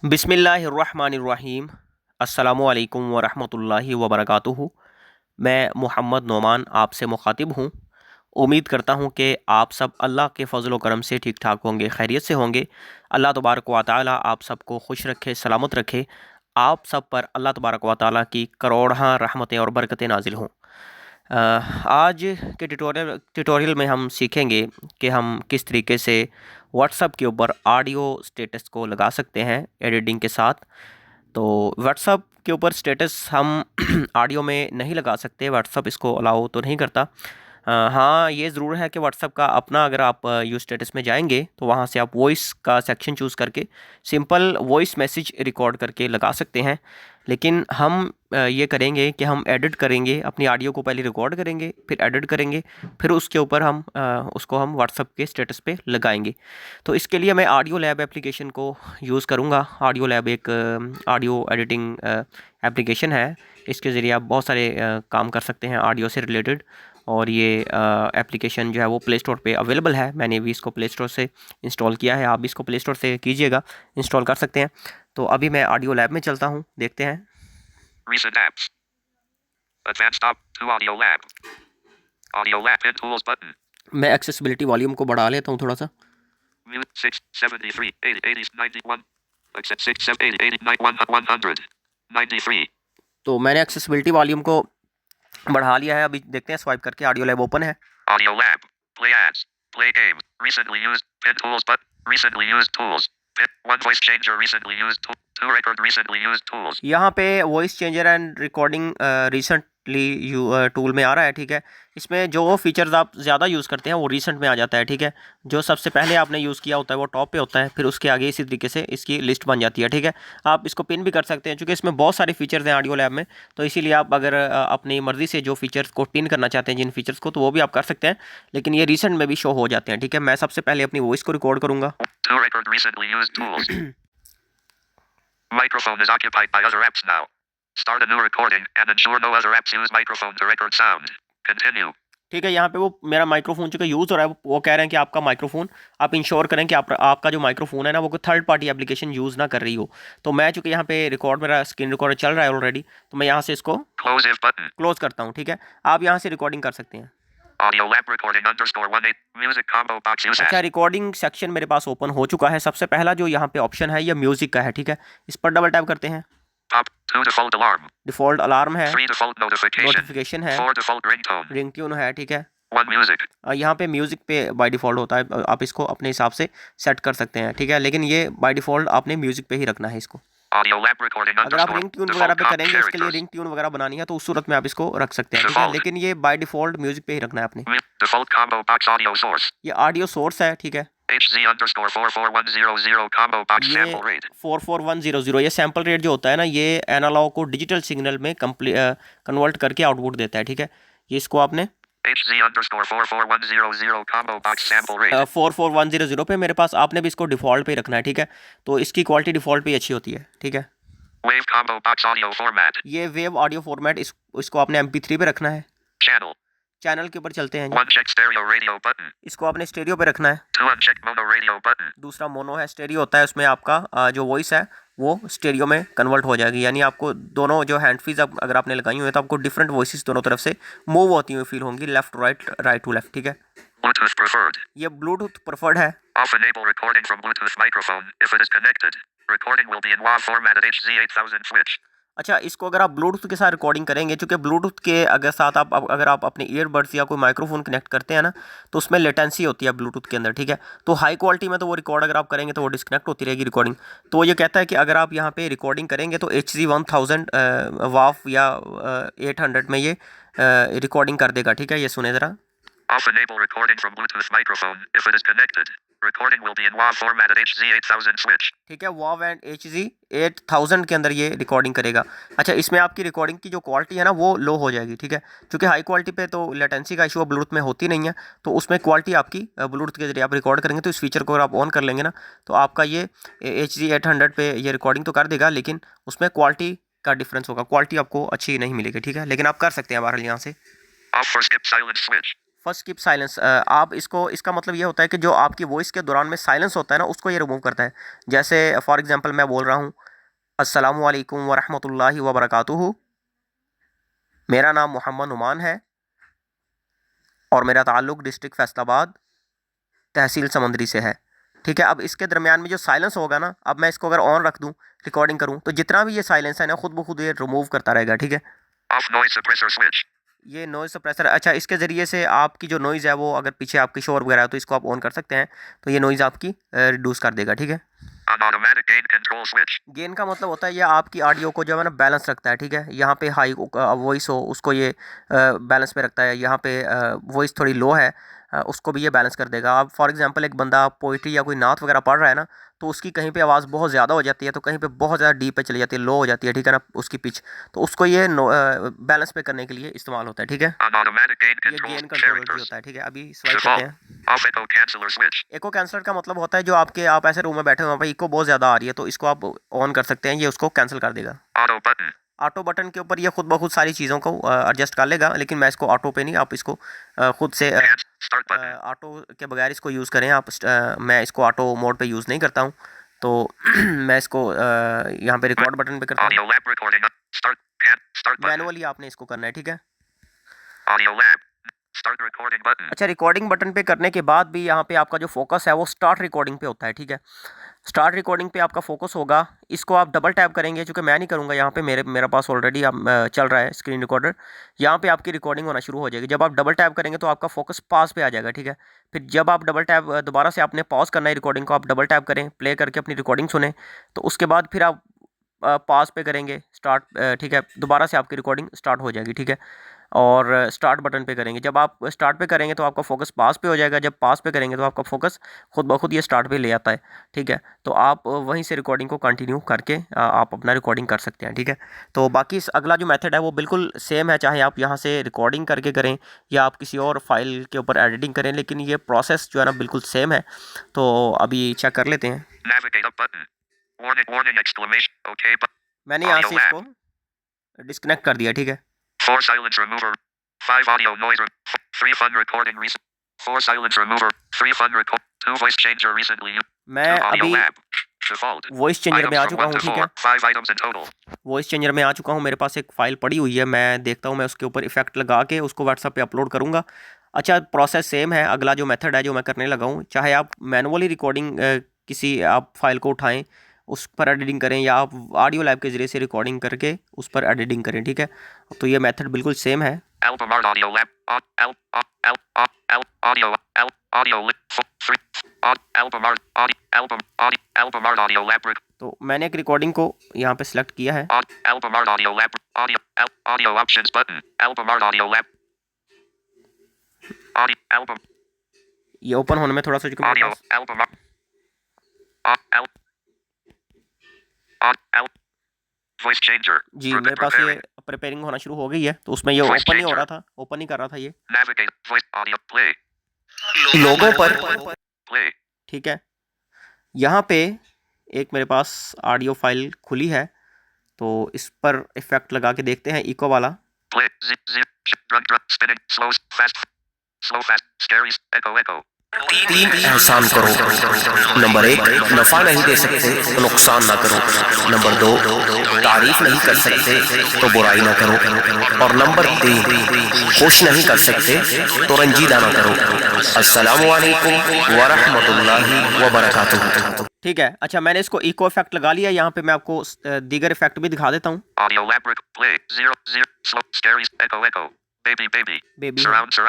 बिस्मिल्लाहिर्रहमानिर्रहीम। अस्सलामुअलैकुम वरहमतुल्लाहि वबरकातुहू। मैं मोहम्मद नोमान आपसे मुखातिब हूँ। उम्मीद करता हूँ कि आप सब अल्लाह के फ़ज़ल व करम से ठीक ठाक होंगे, खैरियत से होंगे। अल्लाह तबारक व तआला आप सबको खुश रखे, सलामत रखे। आप सब पर अल्लाह तबारक व तआला की करोड़हाँ रहमतें और बरकतें नाज़िल हों। आज के ट्यूटोरियल में हम सीखेंगे कि हम किस तरीके से व्हाट्सएप के ऊपर ऑडियो स्टेटस को लगा सकते हैं एडिटिंग के साथ। तो व्हाट्सएप के ऊपर स्टेटस हम ऑडियो में नहीं लगा सकते, व्हाट्सएप इसको अलाउ तो नहीं करता। हाँ, ये ज़रूर है कि व्हाट्सएप का अपना अगर आप यूज़ स्टेटस में जाएंगे तो वहाँ से आप वॉइस का सेक्शन चूज़ करके सिंपल वॉइस मैसेज रिकॉर्ड करके लगा सकते हैं। लेकिन हम ये करेंगे कि हम एडिट करेंगे, अपनी ऑडियो को पहले रिकॉर्ड करेंगे, फिर एडिट करेंगे, फिर उसके ऊपर हम उसको हम व्हाट्सएप के स्टेटस पे लगाएंगे। तो इसके लिए मैं ऑडियो लैब एप्लीकेशन को यूज़ करूँगा। ऑडियो लैब एक ऑडियो एडिटिंग एप्लीकेशन है। इसके ज़रिए आप बहुत सारे काम कर सकते हैं ऑडियो से रिलेटेड। और ये एप्लीकेशन जो है वो प्ले स्टोर पे अवेलेबल है। मैंने भी इसको प्ले स्टोर से इंस्टॉल किया है, आप भी इसको प्ले स्टोर से कीजिएगा, इंस्टॉल कर सकते हैं। तो अभी मैं ऑडियो लैब में चलता हूँ, देखते हैं। Recent apps. Advanced up to Audio Lab. Audio Lab in Tools button. मैं एक्सेसिबिलिटी वॉल्यूम को बढ़ा लेता हूँ थोड़ा सा। Mute 6, 73, 80, 80, 91. Accept 6, 7, 80, 89, 100, 93. तो मैंने एक्सेसिबिलिटी वॉल्यूम को बढ़ा लिया है। अभी देखते हैं, स्वाइप करके ऑडियो लैब ओपन है। Audio Lab. Play ads. Play game. Recently used. Pin tools but recently used tools. Pin. One voice changer recently used tool. To record recently used tools. यहाँ पे voice changer and recording recently tool में आ रहा है, ठीक है। इसमें जो features आप ज़्यादा यूज़ करते हैं वो रिसेंट में आ जाता है, ठीक है। जो सबसे पहले आपने यूज़ किया होता है वो टॉप पे होता है, फिर उसके आगे इसी तरीके से इसकी लिस्ट बन जाती है, ठीक है। आप इसको पिन भी कर सकते हैं, क्योंकि इसमें बहुत सारे फीचर्स हैं ऑडियो लैब में। तो इसीलिए आप अगर अपनी मर्ज़ी से जो फीचर्स को पिन करना चाहते हैं, जिन फीचर्स को, तो वो भी आप कर सकते हैं। लेकिन ये रिसेंट में भी शो हो जाते हैं, ठीक है। मैं सबसे पहले अपनी वॉइस को रिकॉर्ड करूँगा। To record recently used tools. Microphone is occupied by other apps now. Start a new recording and ensure no other apps use microphone to record sound. Continue. ठीक है, यहाँ पे वो मेरा माइक्रोफोन चूँकि यूज़ हो रहा है, वो कह रहे हैं कि आपका माइक्रोफोन आप इंश्योर करें कि आपका जो माइक्रोफोन है ना वो कोई थर्ड पार्टी एप्लीकेशन यूज़ ना कर रही हो। तो मैं चूँकि यहाँ पे मेरा स्क्रीन रिकॉर्डर चल रहा है ऑलरेडी, तो मैं यहाँ से इसको Close if button. क्लोज़ करता हूँ, ठीक है। आप यहाँ से रिकॉर्डिंग कर सकते हैं। Audio lab recording _ 18 music combo box use अच्छा, as. रिकॉर्डिंग सेक्शन मेरे पास ओपन हो चुका है। सबसे पहला जो यहाँ पे ऑप्शन है ये म्यूज़िक का है, ठीक है। इस पर डबल टैप करते हैं। Pop 2 default alarm. Default alarm है, 3 default notification. नोटिफिकेशन है, 4 default ringtone. रिंगट्यून है, ठीक है। 1 music. यहाँ पे म्यूज़िक पे बाय डिफ़ॉल्ट होता है, आप इसको अपने हिसाब से सेट कर सकते हैं, ठीक है। लेकिन ये बाय डिफ़ॉल्ट आपने म्यूज़िक पे ही रखना है इसको। Audio lab recording अगर आप _ रिंग ट्यून वगैरह default पे com करेंगे, इसके लिए characters. रिंग ट्यून वगैरह बनानी है, तो उस सूरत में आप इसको रख सकते हैं, ठीक है। Default. लेकिन ये बाय डिफ़ॉल्ट म्यूज़िक पे ही रखना है आपने। Default combo box audio source. ये ऑडियो सोर्स है, ठीक है। HZ _ 44100 combo box ये sample rate. 44100, ये सैम्पल रेट जो होता है ना, ये एनालॉग को डिजिटल सिग्नल में कन्वर्ट करके आउटपुट देता है, ठीक है। ये इसको आपने HZ _ 44100 combo box sample rate. 44100 पे मेरे पास, आपने भी इसको डिफ़ॉल्ट पे ही रखना है, ठीक है। तो इसकी क्वालिटी डिफ़ॉल्ट पे ही अच्छी होती है, ठीक है। Wave combo box audio format. ये वेव ऑडियो फॉर्मेट, इसको आपने MP3 पे रखना है। Channel. चैनल के ऊपर चलते हैं जी। 1 check stereo radio button. इसको आपने स्टेरियो पे रखना है। 2 uncheck mono radio button. दूसरा मोनो है, स्टेरियो होता है, उसमें आपका जो वॉइस है वो स्टेरियो में कन्वर्ट हो जाएगी। यानी आपको दोनों जो हैंड फ्रीज अगर आपने लगाई हुई है तो आपको डिफरेंट वॉइसेस दोनों तरफ से मूव होती हुई फील होंगी, left to right, right to left, ठीक है। Bluetooth preferred. ये ब्लूटूथ प्रेफर्ड है। Off enable recording from Bluetooth microphone if it is connected. Recording will be in WAV format at HZ8000 switch. अच्छा, इसको अगर आप ब्लूटूथ के साथ रिकॉर्डिंग करेंगे, चूँकि ब्लूटूथ के अगर साथ अगर आप अपने ईयरबड्स या कोई माइक्रोफोन कनेक्ट करते हैं ना, तो उसमें लेटेंसी होती है ब्लूटूथ के अंदर, ठीक है। तो हाई क्वालिटी में तो वो रिकॉर्ड अगर आप करेंगे तो वो डिस्कनेक्ट होती रहेगी रिकॉर्डिंग। तो ये कहता है कि अगर आप यहाँ पे रिकॉर्डिंग करेंगे तो HZ1000 वाव या 800 में ये रिकॉर्डिंग कर देगा, ठीक है। ये सुने ज़रा। Off enable recording from Bluetooth microphone if it is connected. Recording will be in WAV format at HZ8000 switch. ठीक है, वाव एंड HZ8000 के अंदर ये रिकॉर्डिंग करेगा। अच्छा, इसमें आपकी रिकॉर्डिंग की जो क्वालिटी है ना वो लो हो जाएगी, ठीक है। क्योंकि हाई क्वालिटी पे तो लेटेंसी का इशू ब्लूटूथ में होती नहीं है, तो उसमें क्वालिटी आपकी ब्लूटूथ के जरिए आप रिकॉर्ड करेंगे तो इस फीचर को अगर आप ऑन कर लेंगे ना, तो आपका ये HZ800 पे ये रिकॉर्डिंग तो कर देगा, लेकिन उसमें क्वालिटी का डिफरेंस होगा, क्वालिटी आपको अच्छी नहीं मिलेगी, ठीक है। लेकिन आप कर सकते हैं बहरहाल यहाँ से। Off for skip silent switch. First keep silence, आप इसको, इसका मतलब ये होता है कि जो आपकी वॉइस के दौरान में साइलेंस होता है ना, उसको ये रिमूव करता है। जैसे फॉर एग्जांपल मैं बोल रहा हूँ अस्सलामु अलैकुम वरहमतुल्लाहि वबरकातुहू, मेरा नाम मोहम्मद नुमान है और मेरा ताल्लुक़ डिस्ट्रिक्ट फैसलाबाद तहसील समंदरी से है। ठीक है, अब इसके दरमियान में जो साइलेंस होगा ना, अब मैं इसको अगर ऑन रख दूँ, रिकॉर्डिंग करूँ, तो जितना भी ये साइलेंस है ना, खुद ब खुद ये रिमूव करता रहेगा। ठीक है, Off noise suppressor switch. ये नॉइज़ सप्रेसर, अच्छा इसके ज़रिए से आपकी जो नॉइज़ है वो अगर पीछे आपकी शोर वगैरह है तो इसको आप ऑन कर सकते हैं, तो ये नॉइज़ आपकी रिड्यूस कर देगा। ठीक है, On automatic gain control switch. Gain का मतलब होता है ये आपकी ऑडियो को जो है ना बैलेंस रखता है। ठीक है, यहाँ पे हाई वॉइस हो उसको ये बैलेंस में रखता है, यहाँ पे वॉइस थोड़ी लो है उसको भी ये बैलेंस कर देगा। अब फॉर एग्जांपल एक बंदा पोइट्री या कोई नात वगैरह पढ़ रहा है ना, तो उसकी कहीं पे आवाज़ बहुत ज़्यादा हो जाती है, तो कहीं पे बहुत ज़्यादा डीप पे चली जाती है, लो हो जाती है। ठीक है ना, उसकी पिच, तो उसको ये बैलेंस पे करने के लिए इस्तेमाल होता है। ठीक है, On automatic gain ये control गेन कंट्रोलर भी characters. होता है। ठीक है, अभी स्वाइप करते Default. हैं। Off echo canceller switch. एको कैंसलर का मतलब होता है जो आप ऐसे रूम में बैठे हुए हैं, भाई इको बहुत ज़्यादा आ रही है, तो इसको आप ऑन कर सकते हैं, ये उसको कैंसिल कर देगा। Auto button. ऑटो बटन के ऊपर ये खुद ब खुद सारी चीज़ों को एडजस्ट कर लेगा, लेकिन मैं इसको ऑटो पे नहीं, आप इसको खुद से Start button. ऑटो के बगैर इसको यूज़ करें आप। मैं इसको ऑटो मोड पे यूज़ नहीं करता हूँ, तो मैं इसको यहाँ पे रिकॉर्ड बटन पे करता हूँ। Audio lab recording. Start button. Manually आपने इसको करना है। ठीक है, Audio lab. Start recording button. अच्छा रिकॉर्डिंग बटन पे करने के बाद भी यहाँ पे आपका जो फोकस है वो स्टार्ट रिकॉर्डिंग पे होता है। ठीक है, स्टार्ट रिकॉर्डिंग पे आपका फोकस होगा, इसको आप डबल टैप करेंगे, चूँकि मैं नहीं करूँगा, यहाँ पे मेरा पास ऑलरेडी चल रहा है स्क्रीन रिकॉर्डर, यहाँ पे आपकी रिकॉर्डिंग होना शुरू हो जाएगी। जब आप डबल टैप करेंगे तो आपका फोकस पास पे आ जाएगा। ठीक है, फिर जब आप डबल टैप दोबारा से आपने पॉज करना है रिकॉर्डिंग को, आप डबल टैप करें, प्ले करके अपनी रिकॉर्डिंग सुने, तो उसके बाद फिर आप पास पे करेंगे स्टार्ट। ठीक है, दोबारा से आपकी रिकॉर्डिंग स्टार्ट हो जाएगी। ठीक है, और स्टार्ट बटन पे करेंगे, जब आप स्टार्ट पे करेंगे तो आपका फोकस पास पे हो जाएगा, जब पास पे करेंगे तो आपका फोकस खुद ब खुद ये स्टार्ट पे ले आता है। ठीक है, तो आप वहीं से रिकॉर्डिंग को कंटिन्यू करके आप अपना रिकॉर्डिंग कर सकते हैं। ठीक है, तो बाकी अगला जो मेथड है वो बिल्कुल सेम है, चाहे आप यहाँ से रिकॉर्डिंग करके करें या आप किसी और फाइल के ऊपर एडिटिंग करें, लेकिन ये प्रोसेस जो है ना बिल्कुल सेम है। तो अभी चेक कर लेते हैं। Navigate up button. Warning exclamation. Okay button. मैंने यहाँ Audio से lab. इसको डिस्कनेक्ट कर दिया। ठीक है, 4 silence remover. 5 audio noise. 3 fun recording recent. 4 silence remover. 3 fun record. 2 voice changer recently used. मैं 2 audio अभी lab. Default. वॉइस चेंजर में आ Items from चुका 1 हूँ। to ठीक 4. है, 5 items in total. Voice changer में आ चुका हूँ, मेरे पास एक फ़ाइल पड़ी हुई है, मैं देखता हूँ, मैं उसके ऊपर इफेक्ट लगा के उसको व्हाट्सएप पे अपलोड करूँगा। अच्छा प्रोसेस सेम है, अगला जो मेथड है जो मैं करने लगा हूँ, चाहे आप मैनुअली रिकॉर्डिंग किसी आप फाइल को उठाएं उस पर एडिटिंग करें, या आप ऑडियो लैब के ज़रिए से रिकॉर्डिंग करके उस पर एडिटिंग करें। ठीक है, तो ये मेथड बिल्कुल सेम है। Album art audio lab. Audio lib. 3. Album art audio lab. तो मैंने एक रिकॉर्डिंग को यहाँ पे सिलेक्ट किया है। Album art audio lab. Audio options button. Album art audio lab. Audio album. ये ओपन होने में थोड़ा सा चुका Audio album. Voice changer. जी, मेरे पास ये प्रिपेयरिंग होना शुरू हो गई है, तो उसमें ये ओपन नहीं हो रहा था, ओपन नहीं कर रहा था ये। Navigate voice audio play. लोगों पर Play. ठीक है, यहाँ पे एक मेरे पास ऑडियो फाइल खुली है, तो इस पर इफेक्ट लगा के देखते हैं इको वाला। Play. Drug spinning. Slow fast. Scary. Echo. 3 एहसान करो। नंबर 1, नफ़ा नहीं दे सकते तो नुकसान ना करो। नंबर 2, तारीफ नहीं कर सकते तो बुराई ना करो। और नंबर 3, खुश नहीं कर सकते तो रंजीदा ना करो। अस्सलामु अलैकुम व रहमतुल्लाहि व बरकातुहू। ठीक है, अच्छा मैंने इसको इको इफेक्ट लगा लिया, यहाँ पे मैं आपको दीगर इफेक्ट भी दिखा देता हूँ। Audio lab play. 0 slow scary echo. Baby. Surround.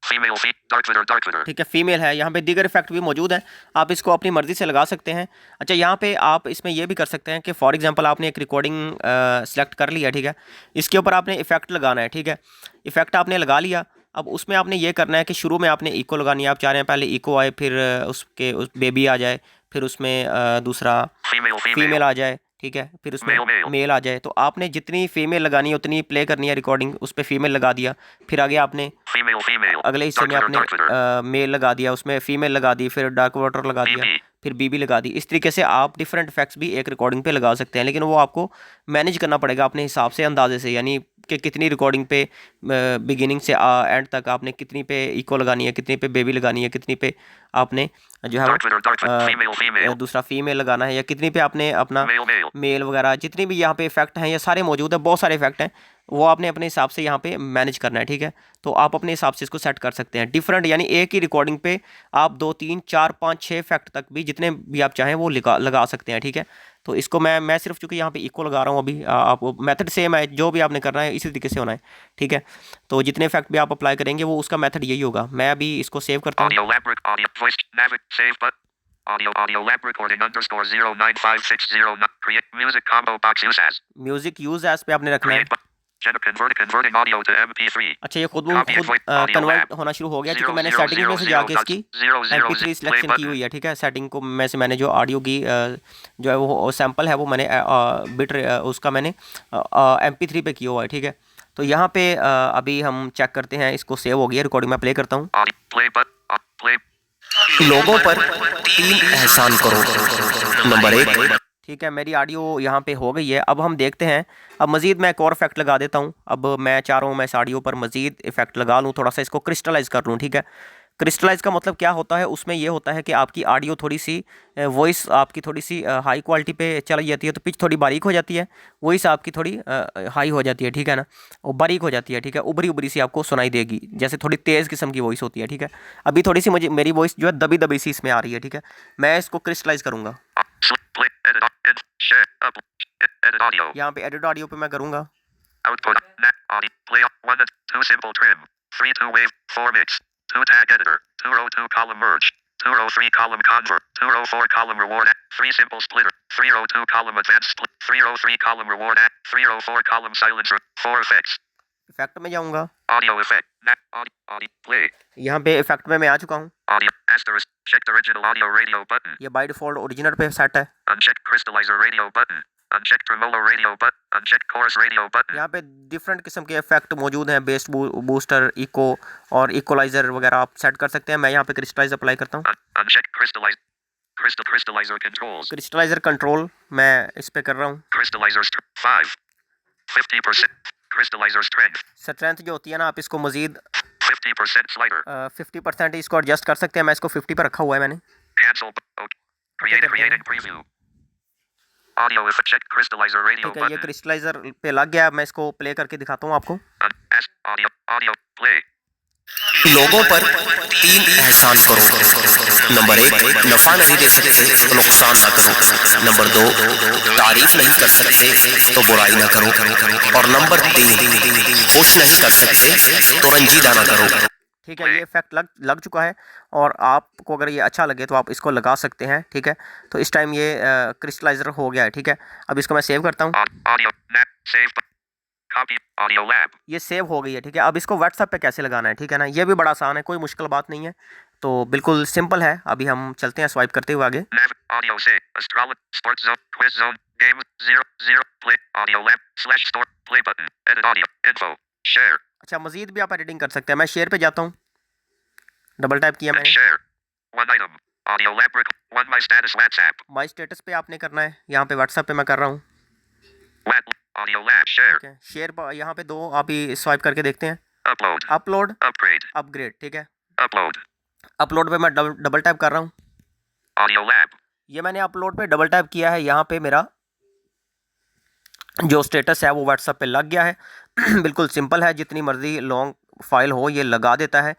Female dark glitter. ठीक है, फीमेल है, यहाँ पे दीगर इफेक्ट भी मौजूद है, आप इसको अपनी मर्ज़ी से लगा सकते हैं। अच्छा यहाँ पे आप इसमें ये भी कर सकते हैं कि फॉर एग्जांपल आपने एक रिकॉर्डिंग सेलेक्ट कर लिया। ठीक है, इसके ऊपर आपने इफेक्ट लगाना है। ठीक है, इफेक्ट आपने लगा लिया, अब उसमें आपने ये करना है कि शुरू में आपने इको लगानी है। आप चाह रहे हैं पहले इको आए, फिर उस बेबी आ जाए, फिर उसमें दूसरा फीमेल आ जाए। ठीक है, फिर उसमें मेल आ जाए, तो आपने जितनी फीमेल लगानी है उतनी प्ले करनी है रिकॉर्डिंग, उस पर फीमेल लगा दिया, फिर आगे आपने अगले हिस्से में आपने मेल लगा दिया, उसमें फीमेल लगा दी, फिर डार्क वाटर लगा दिया, फिर बीबी लगा दी। इस तरीके से आप डिफरेंट इफेक्ट्स भी एक रिकॉर्डिंग पे लगा सकते हैं, लेकिन वो आपको मैनेज करना पड़ेगा अपने हिसाब से, अंदाजे से, यानी कि कितनी रिकॉर्डिंग पे बिगिनिंग से एंड तक आपने कितनी पे इको लगानी है, कितनी पे बेबी लगानी है, कितनी पे आपने जो है वो दूसरा फीमेल लगाना है, या कितनी पे आपने अपना मेल वगैरह, जितनी भी यहाँ पे इफेक्ट हैं ये सारे मौजूद है, बहुत सारे इफेक्ट हैं, वो आपने अपने हिसाब से यहाँ पे मैनेज करना है। ठीक है, तो आप अपने हिसाब से इसको सेट कर सकते हैं डिफरेंट, यानी एक ही रिकॉर्डिंग पे आप 2 3 4 5 6 इफेक्ट तक भी जितने भी आप चाहें वो लगा सकते हैं। ठीक है, तो इसको मैं सिर्फ चूंकि यहाँ पे इक्वल लगा रहा हूँ अभी, आप मेथड सेम है, जो भी आपने करना है इसी तरीके से होना है। ठीक है, तो जितने इफेक्ट भी आप अप्लाई करेंगे वो उसका मेथड यही होगा। मैं अभी इसको सेव करता हूँ। म्यूजिक यूज एज पे आपने रखना है। अच्छा, ये खुद कन्वर्ट होना शुरू हो गया क्योंकि मैंने सेटिंग में से जाके इसकी MP3 सिलेक्शन की हुई है। ठीक है, सेटिंग को में से मैंने जो ऑडियो की जो है वो सैंपल है वो मैंने बिट उसका मैंने MP3 पे किया हुआ है। ठीक है, तो यहाँ पे अभी हम चेक करते हैं, इसको सेव हो गया, रिकॉर्डिंग में प्ले करता हूँ। लोगों पर 3 एहसान करो। नंबर 1, ठीक है, मेरी ऑडियो यहाँ पे हो गई है। अब हम देखते हैं, अब मज़ीद मैं एक और इफेक्ट लगा देता हूँ। अब मैं चाह रहा हूँ मैं इस ऑडियो पर मज़ीद इफेक्ट लगा लूँ, थोड़ा सा इसको क्रिस्टलाइज़ कर लूँ। ठीक है, क्रिस्टलाइज़ का मतलब क्या होता है, उसमें ये होता है कि आपकी ऑडियो थोड़ी सी वॉइस आपकी थोड़ी सी हाई क्वालिटी पे चली जाती है, तो पिच थोड़ी बारीक हो जाती है, वॉइस आपकी थोड़ी हाई हो जाती है। ठीक है ना, और बारीक हो जाती है। ठीक है, उबरी उबरी सी आपको सुनाई देगी, जैसे थोड़ी तेज़ किस्म की वॉइस होती है। ठीक है, अभी थोड़ी सी मेरी वॉइस जो है दबी दबी सी इसमें आ रही है। ठीक है, मैं इसको क्रिस्टलाइज़ करूँगा। यहाँ पे एडिट ऑडियो पे मैं करूँगा। Output play 1 and 2 simple trim 3 2 wave 4 mix 2 tag editor 2 row 2 column merge 2 row 3 column convert 2 row 4 column reward 3 simple splitter 3 row 2 column advanced split 3 row 3 column reward 3 row 4 column silencer 4 effects effect में जाऊँगा, audio effect audio play यहाँ पे effect में मैं आ चुका हूँ। audio asterisk checked original audio radio button ये by default original पे सेट है। unchecked crystallizer radio button unchecked tremolo radio button unchecked chorus radio button यहाँ पे डिफरेंट किस्म के इफेक्ट मौजूद हैं, बेस बूस्टर, इको और इक्वलाइजर वगैरह आप सेट कर सकते हैं। मैं यहाँ पे क्रिस्टलाइज अप्लाई करता हूँ। unchecked crystallizer controls क्रिस्टलाइजर कंट्रोल मैं इस पे कर रहा हूँ। crystallizer 5 50% crystallizer strength स्ट्रेंथ जो होती है ना, आप इसको मजीद 50% slider 50% इसको एडजस्ट कर सकते हैं। मैं इसको 50 पर रखा हुआ है मैंने। cancel creating preview audio effect check crystallizer radio ठीक है, ये button क्रिस्टलाइजर पे लग गया। मैं इसको प्ले करके दिखाता हूँ आपको। audio play लोगों पर 3 एहसान करो। नंबर 1, नफा नहीं दे सकते तो नुकसान ना करो। नंबर 2, तारीफ नहीं कर सकते तो बुराई ना करो। और नंबर 3, खुश नहीं कर सकते तो रंजीदा ना करो। ठीक है, ये इफेक्ट लग चुका है, और आपको अगर ये अच्छा लगे तो आप इसको लगा सकते हैं। ठीक है, तो इस टाइम ये क्रिस्टलाइजर हो गया है। ठीक है, अब इसको मैं सेव करता हूँ। audio save copy audio lab ये सेव हो गई है। ठीक है, अब इसको व्हाट्सएप पे कैसे लगाना है, ठीक है ना, ये भी बड़ा आसान है, कोई मुश्किल बात नहीं है, तो बिल्कुल सिंपल है। अभी हम चलते हैं स्वाइप करते हुए आगे। audio save astrology sports zone quiz zone game 0 play audio lab /store play button edit audio info share अच्छा, मजीद भी आप एडिटिंग कर सकते हैं। मैं शेयर पे जाता हूँ, डबल टैप किया मैंने। share one item audio lab one my status WhatsApp my status पे आपने करना है, यहाँ पे व्हाट्सएप पे मैं कर रहा हूँ। audio lab share ठीक है, शेयर यहाँ पे 2 आप ही स्वाइप करके देखते हैं। upload upload, upgrade upgrade. ठीक है, upload अपलोड पे मैं डबल टैप कर रहा हूँ। audio lab ये मैंने अपलोड पे डबल टैप किया है, यहाँ पे मेरा जो स्टेटस है वो व्हाट्सएप पे लग गया है। बिल्कुल सिंपल है, जितनी मर्ज़ी लॉन्ग फाइल हो ये लगा देता है।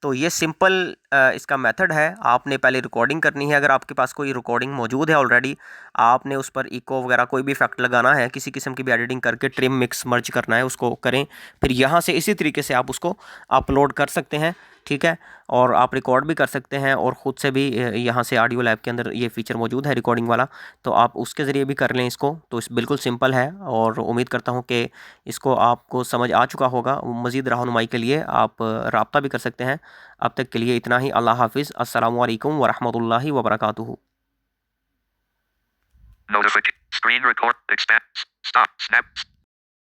तो ये सिंपल इसका मेथड है। आपने पहले रिकॉर्डिंग करनी है, अगर आपके पास कोई रिकॉर्डिंग मौजूद है ऑलरेडी, आपने उस पर इको वगैरह कोई भी इफेक्ट लगाना है, किसी किस्म की भी एडिटिंग करके ट्रिम मिक्स मर्ज करना है, उसको करें। फिर यहाँ से इसी तरीके से आप उसको अपलोड कर सकते हैं। ठीक है, और आप रिकॉर्ड भी कर सकते हैं, और ख़ुद से भी यहाँ से ऑडियो लैब के अंदर ये फ़ीचर मौजूद है रिकॉर्डिंग वाला, तो आप उसके ज़रिए भी कर लें इसको। तो इस बिल्कुल सिंपल है, और उम्मीद करता हूँ कि इसको आपको समझ आ चुका होगा। मज़ीद रहनुमाई के लिए आप रब्ता भी कर सकते हैं। अब तक के लिए इतना ही। अल्लाह हाफिज़। अस्सलामु अलैकुम वरहमतुल्लाहि वबरकातुहू। notification screen record expand stop snap